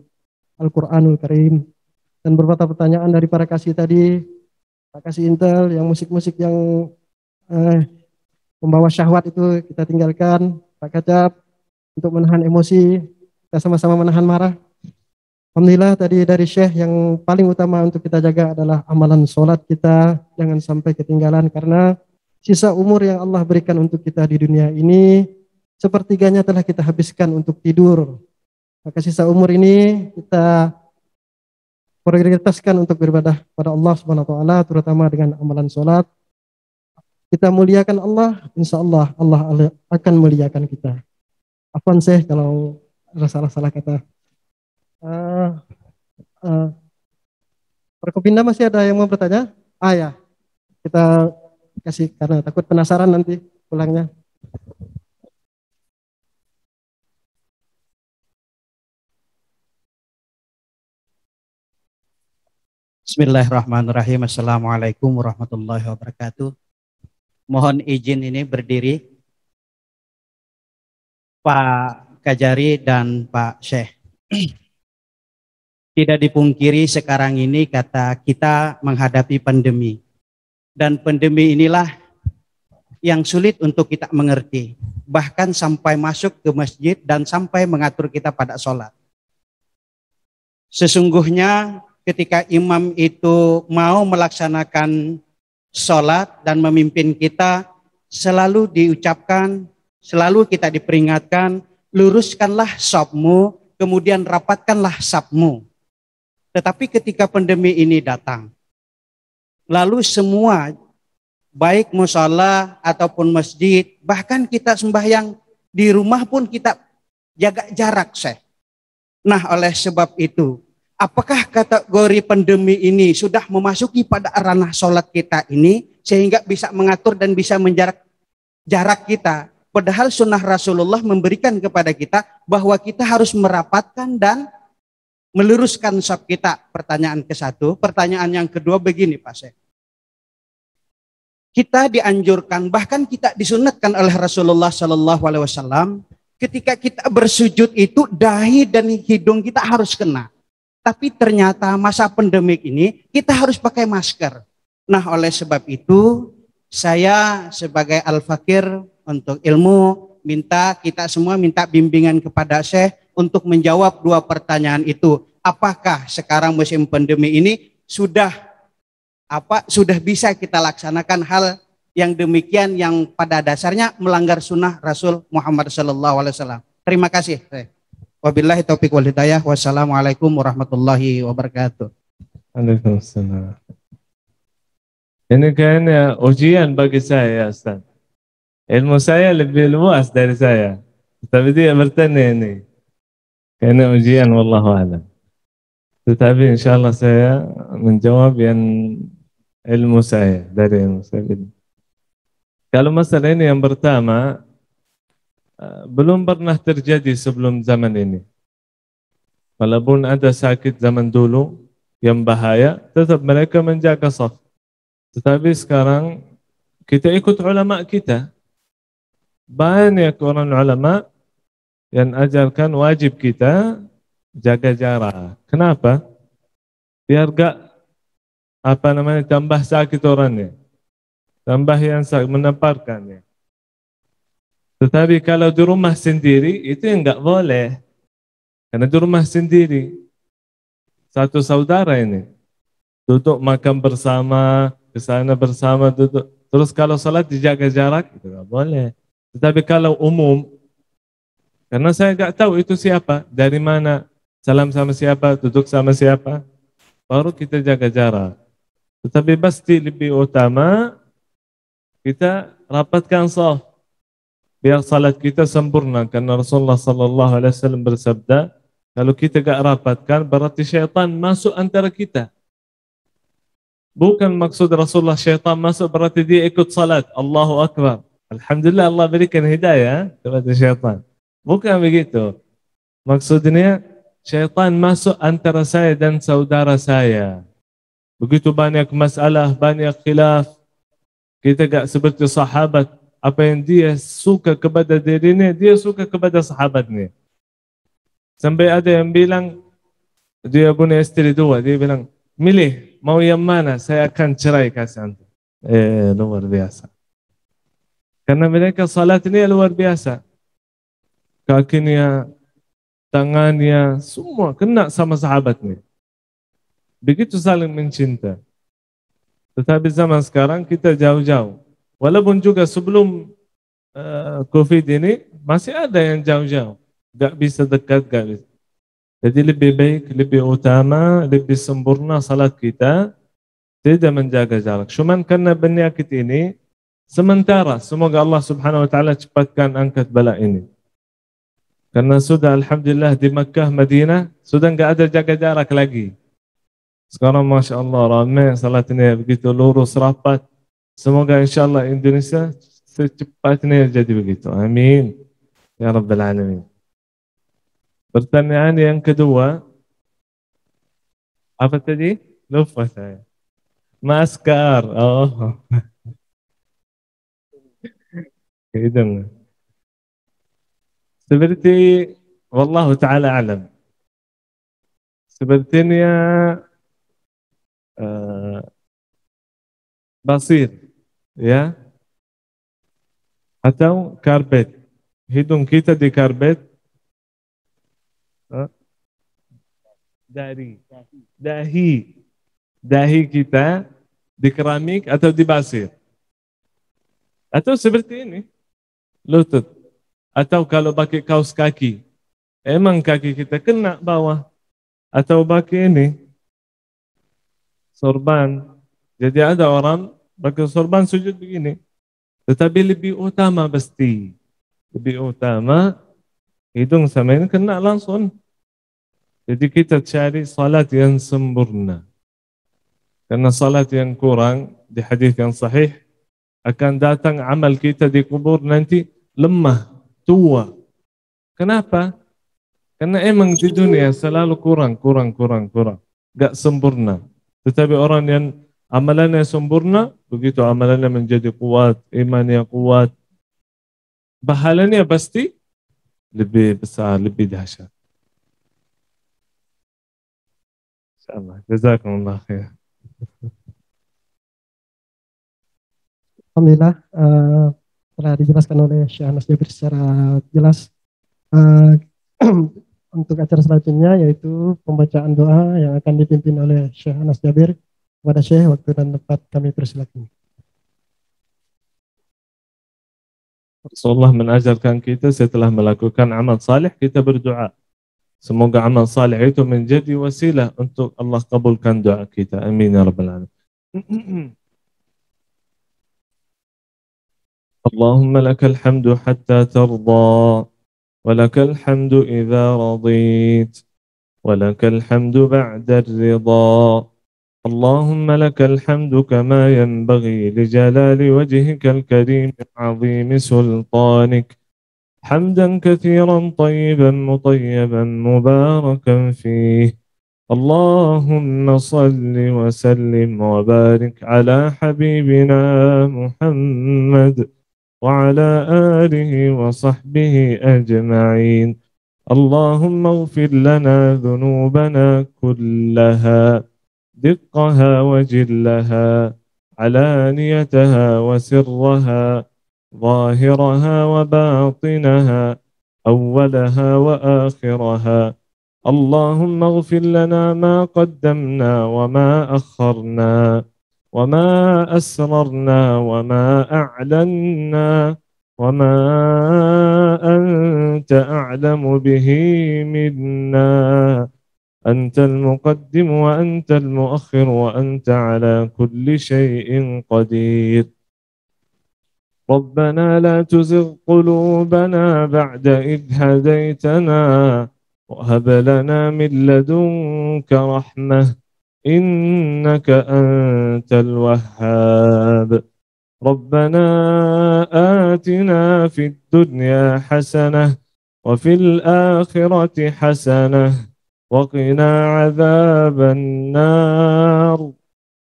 Al-Quranul Karim. Dan beberapa pertanyaan dari para kasih tadi, Pak Kasih Intel, yang musik-musik yang membawa syahwat itu kita tinggalkan. Pak Kacap, untuk menahan emosi, kita sama-sama menahan marah. Alhamdulillah tadi dari Syekh yang paling utama untuk kita jaga adalah amalan sholat kita, jangan sampai ketinggalan, karena sisa umur yang Allah berikan untuk kita di dunia ini, sepertiganya telah kita habiskan untuk tidur. Maka sisa umur ini kita prioritaskan untuk beribadah pada Allah Subhanahu wa taala, terutama dengan amalan sholat. Kita muliakan Allah, insya Allah Allah akan muliakan kita. Afwan Syekh kalau salah kata. Perkopinda masih ada yang mau bertanya? Ya, kita kasih karena takut penasaran nanti pulangnya. Bismillahirrahmanirrahim. Assalamualaikum warahmatullahi wabarakatuh. Mohon izin ini berdiri. Pak Kajari dan Pak Syekh. Tidak dipungkiri sekarang ini kata kita menghadapi pandemi. Dan pandemi inilah yang sulit untuk kita mengerti. Bahkan sampai masuk ke masjid dan sampai mengatur kita pada sholat. Sesungguhnya ketika imam itu mau melaksanakan sholat dan memimpin kita, selalu diucapkan, selalu kita diperingatkan, luruskanlah shafmu, kemudian rapatkanlah safmu. Tetapi ketika pandemi ini datang, lalu semua, baik mushola ataupun masjid, bahkan kita sembahyang di rumah pun kita jaga jarak, Syekh. Nah, oleh sebab itu, apakah kategori pandemi ini sudah memasuki pada ranah sholat kita ini, sehingga bisa mengatur dan bisa menjarak jarak kita? Padahal sunnah Rasulullah memberikan kepada kita bahwa kita harus merapatkan dan meluruskan shaf kita. Pertanyaan ke-1. Pertanyaan yang kedua begini, Pak Syekh. Kita dianjurkan, bahkan kita disunatkan oleh Rasulullah SAW, ketika kita bersujud itu dahi dan hidung kita harus kena. Tapi ternyata masa pandemik ini kita harus pakai masker. Nah, oleh sebab itu saya sebagai al-fakir untuk ilmu kita semua minta bimbingan kepada Syekh untuk menjawab dua pertanyaan itu. Apakah sekarang musim pandemi ini sudah bisa kita laksanakan hal yang demikian yang pada dasarnya melanggar sunnah Rasul Muhammad SAW. Terima kasih. Wabillahi taufiq wal hidayah. Wassalamualaikum warahmatullahi wabarakatuh. Waalaikumsalam. Ini kayaknya ujian bagi saya, ya Ustaz. Ilmu saya lebih luas dari saya. Tapi dia bertanya ini. Kayaknya ujian, wallahu a'lam. Tetapi insyaAllah saya menjawab yang ilmu saya, dari ilmu saya. Kalau masalah ini yang pertama, belum pernah terjadi sebelum zaman ini. Walaupun ada sakit zaman dulu yang bahaya, tetap mereka menjaga saf. Tetapi sekarang kita ikut ulama kita. Banyak orang ulama yang ajarkan wajib kita jaga jarak. Kenapa? Biar gak tambah sakit orangnya. Tambah yang meneparkannya. Tetapi kalau di rumah sendiri itu yang enggak boleh. Karena di rumah sendiri satu saudara ini duduk makan bersama, ke sana bersama duduk. Terus kalau salat dijaga jarak itu enggak boleh. Tetapi kalau umum, karena saya enggak tahu itu siapa, dari mana, salam sama siapa, duduk sama siapa, baru kita jaga jarak. Tetapi pasti lebih utama kita rapatkan shaf biar salat kita sempurna, karena Rasulullah SAW bersabda, kalau kita gak rapatkan berarti syaitan masuk antara kita. Bukan maksud Rasulullah syaitan masuk berarti dia ikut salat. Allahu Akbar. Alhamdulillah Allah berikan hidayah kepada syaitan. Bukan begitu. Maksudnya syaitan masuk antara saya dan saudara saya. Begitu banyak masalah, banyak khilaf. Kita gak seperti sahabat. Apa yang dia suka kepada dirinya, dia suka kepada sahabatnya. Sampai ada yang bilang, dia punya istri dua. Dia bilang, milih, mau yang mana? Saya akan cerai kasih antum. Luar biasa. Karena mereka salatnya luar biasa. Kakinya, tangannya, semua kena sama sahabatnya. Begitu saling mencinta. Tetapi zaman sekarang kita jauh-jauh. Walaupun juga sebelum COVID ini masih ada yang jauh-jauh. Gak bisa dekat, gak bisa. Jadi lebih baik, lebih utama, lebih sempurna salat kita tidak menjaga jarak. Cuman karena penyakit ini sementara, semoga Allah Subhanahu wa taala cepatkan angkat bala ini. Karena sudah alhamdulillah di Makkah, Madinah sudah enggak ada jaga jarak lagi. Sekarang Masya Allah ramai salatnya begitu lurus rapat. Semoga insyaAllah Indonesia secepatnya jadi begitu. Amin. Ya Rabbal Alamin. Pertanyaan yang kedua. Apa tadi? Lupa saya. Masker. Oh. Hidung. seperti wallahu taala alam. Sepertinya basir, ya, atau karpet. Hidung kita di karpet, dahi kita di keramik atau di basir. Atau seperti ini, lutut. Atau kalau pakai kaos kaki, emang kaki kita kena bawah. Atau pakai ini, sorban. Jadi ada orang pakai sorban sujud begini. Tetapi lebih utama pasti. Lebih utama, hidung sama ini kena langsung. Jadi kita cari salat yang sempurna. Karena salat yang kurang, di hadis yang sahih, akan datang amal kita di kubur nanti lemah, tua. Kenapa? Karena emang di dunia selalu kurang. Gak sempurna. Tetapi orang yang amalannya sempurna, begitu amalannya menjadi kuat, imannya kuat, pahalanya pasti lebih besar, lebih dahsyat. InsyaAllah. Jazakumullah khair. Alhamdulillah telah dijelaskan oleh Syekh Anas Jabir secara jelas. Untuk acara selanjutnya yaitu pembacaan doa yang akan dipimpin oleh Syekh Anas Jabir. Kepada Syekh, waktu dan tempat kami persilakan. Rasulullah mengajarkan kita setelah melakukan amal saleh kita berdoa. Semoga amal saleh itu menjadi wasilah untuk Allah kabulkan doa kita. Amin ya rabbal alamin. اللهم لك الحمد حتى ترضى ولك الحمد إذا رضيت ولك الحمد بعد الرضا اللهم لك الحمد كما ينبغي لجلال وجهك الكريم عظيم سلطانك حمدا كثيرا طيبا مطيبا مباركا فيه اللهم صل وسلم وبارك على حبيبنا محمد وعلى آله وصحبه أجمعين اللهم اغفر لنا ذنوبنا كلها دقها وجلها علانيتها وسرها ظاهرها وباطنها أولها وآخرها اللهم اغفر لنا ما قدمنا وما أخرنا وما أسررنا وما أعلنا وما أنت أعلم به منا أنت المقدم وأنت المؤخر وأنت على كل شيء قدير ربنا لا تزغ قلوبنا بعد إذ هديتنا وهب لنا من لدنك رحمة إنك أنت الوهاب ربنا آتنا في الدنيا حسنة وفي الآخرة حسنة وقنا عذاب النار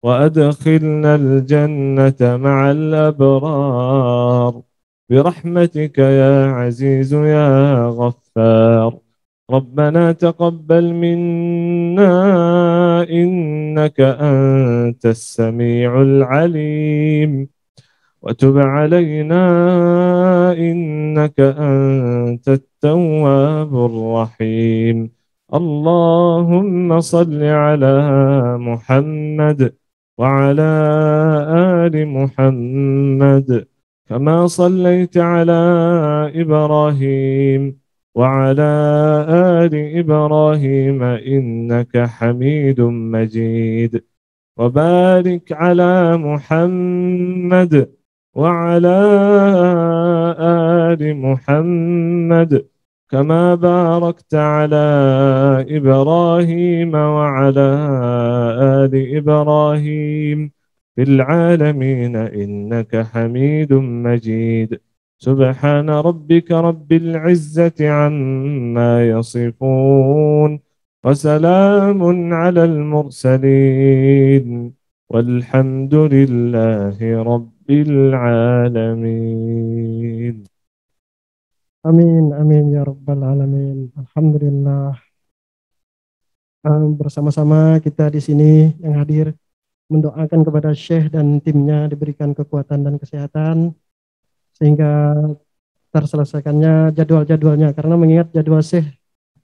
وأدخلنا الجنة مع الأبرار برحمتك يا عزيز يا غفار ربنا تقبل منا إنك أنت السميع العليم وتب علينا إنك أنت التواب الرحيم اللهم صل على محمد وعلى آل محمد كما صليت على إبراهيم وعلى آل إبراهيم إنك حميد مجيد وبارك على محمد وعلى آل محمد كما باركت على إبراهيم وعلى آل إبراهيم في العالمين إنك حميد مجيد سبحان ربك رب العزة عما يصفون وسلام على المرسلين والحمد لله رب العالمين Amin, amin ya rabbal alamin. Alhamdulillah. Bersama-sama kita di sini yang hadir mendoakan kepada Syekh dan timnya diberikan kekuatan dan kesehatan sehingga terselesaikannya jadwal-jadwalnya, karena mengingat jadwal Syekh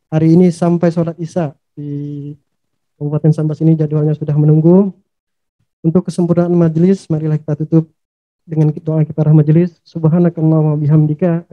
hari ini sampai sholat Isya di Kabupaten Sambas ini jadwalnya sudah menunggu. Untuk kesempurnaan majelis, marilah kita tutup dengan doa kifarah majelis. Subhanakallahumma bihamdika